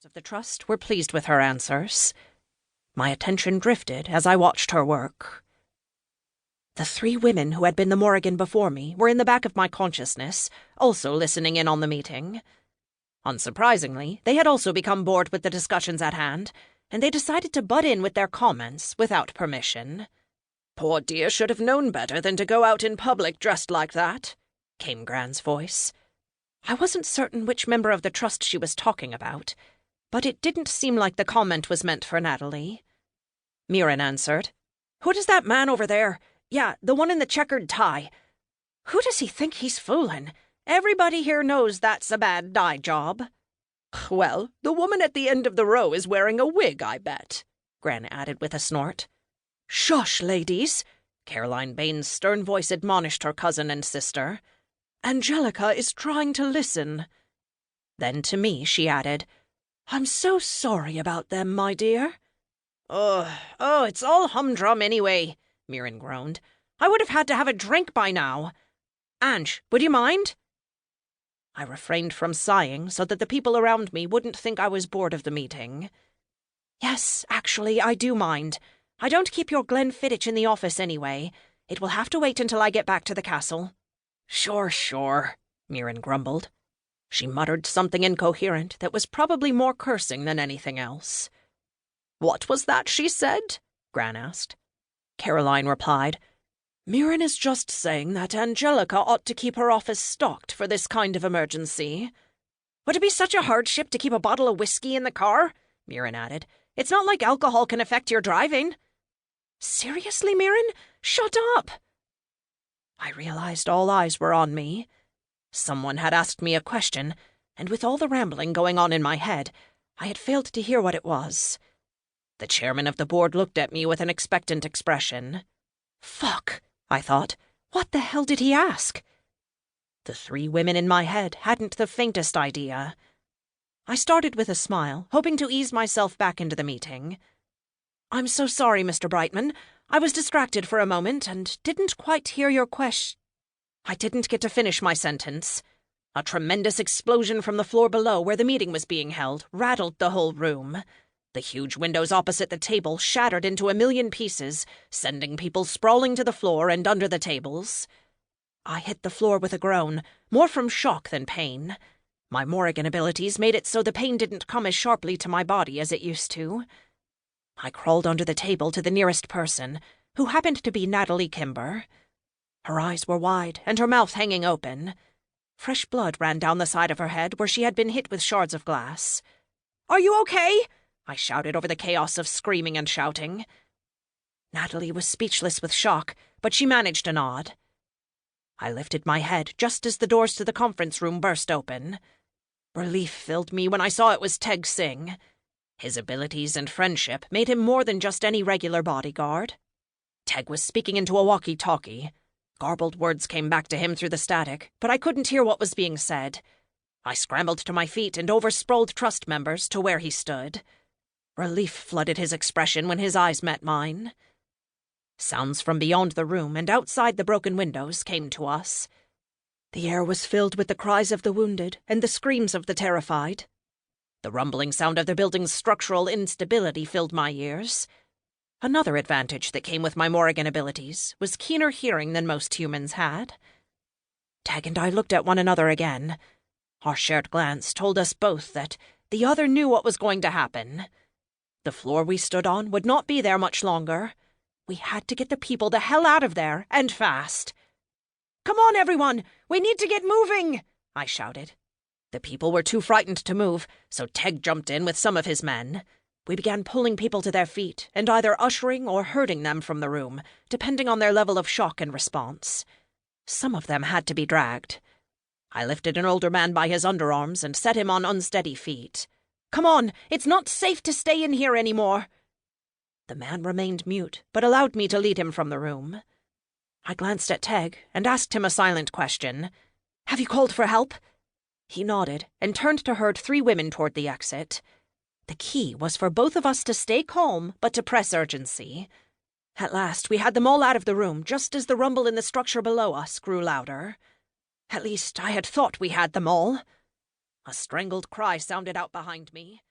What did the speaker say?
of the trust were pleased with her answers. My attention drifted as I watched her work. The 3 women who had been the Morrigan before me were in the back of my consciousness, also listening in on the meeting. Unsurprisingly, they had also become bored with the discussions at hand, and they decided to butt in with their comments without permission. "Poor dear should have known better than to go out in public dressed like that," came Gran's voice. I wasn't certain which member of the trust she was talking about, but it didn't seem like the comment was meant for Natalie. Mirren answered. "Who does that man over there? Yeah, the one in the checkered tie. Who does he think he's fooling? Everybody here knows that's a bad dye job." "Well, the woman at the end of the row is wearing a wig, I bet," Gran added with a snort. "Shush, ladies," Caroline Bain's stern voice admonished her cousin and sister. "Angelica is trying to listen." Then to me she added, "I'm so sorry about them, my dear." Oh, it's all humdrum anyway," Mirren groaned. "I would have had to have a drink by now. Ange, would you mind?" I refrained from sighing so that the people around me wouldn't think I was bored of the meeting. "Yes, actually, I do mind. I don't keep your Glenfiddich in the office anyway. It will have to wait until I get back to the castle." Sure, Mirren grumbled. She muttered something incoherent that was probably more cursing than anything else. "What was that she said?" Gran asked. Caroline replied, "Mirren is just saying that Angelica ought to keep her office stocked for this kind of emergency." "Would it be such a hardship to keep a bottle of whiskey in the car?" Mirren added. "It's not like alcohol can affect your driving." "Seriously, Mirren? Shut up!" I realized all eyes were on me. Someone had asked me a question, and with all the rambling going on in my head, I had failed to hear what it was. The chairman of the board looked at me with an expectant expression. Fuck, I thought. What the hell did he ask? The 3 women in my head hadn't the faintest idea. I started with a smile, hoping to ease myself back into the meeting. "I'm so sorry, Mr. Brightman. I was distracted for a moment and didn't quite hear your question." I didn't get to finish my sentence. A tremendous explosion from the floor below where the meeting was being held rattled the whole room. The huge windows opposite the table shattered into a million pieces, sending people sprawling to the floor and under the tables. I hit the floor with a groan, more from shock than pain. My Morrigan abilities made it so the pain didn't come as sharply to my body as it used to. I crawled under the table to the nearest person, who happened to be Natalie Kimber. Her eyes were wide and her mouth hanging open. Fresh blood ran down the side of her head where she had been hit with shards of glass. "Are you okay?" I shouted over the chaos of screaming and shouting. Natalie was speechless with shock, but she managed a nod. I lifted my head just as the doors to the conference room burst open. Relief filled me when I saw it was Teg Singh. His abilities and friendship made him more than just any regular bodyguard. Teg was speaking into a walkie-talkie. Garbled words came back to him through the static, but I couldn't hear what was being said. I scrambled to my feet and over-sprawled trust members to where he stood. Relief flooded his expression when his eyes met mine. Sounds from beyond the room and outside the broken windows came to us. The air was filled with the cries of the wounded and the screams of the terrified. The rumbling sound of the building's structural instability filled my ears. Another advantage that came with my Morrigan abilities was keener hearing than most humans had. Tag and I looked at one another again. Our shared glance told us both that the other knew what was going to happen. The floor we stood on would not be there much longer. We had to get the people the hell out of there, and fast. "Come on, everyone! We need to get moving!" I shouted. The people were too frightened to move, so Teg jumped in with some of his men. We began pulling people to their feet and either ushering or herding them from the room, depending on their level of shock and response. Some of them had to be dragged. I lifted an older man by his underarms and set him on unsteady feet. "Come on, it's not safe to stay in here anymore." The man remained mute, but allowed me to lead him from the room. I glanced at Teg and asked him a silent question. "Have you called for help?" He nodded and turned to herd 3 women toward the exit. The key was for both of us to stay calm, but to press urgency. At last, we had them all out of the room, just as the rumble in the structure below us grew louder. At least, I had thought we had them all. A strangled cry sounded out behind me.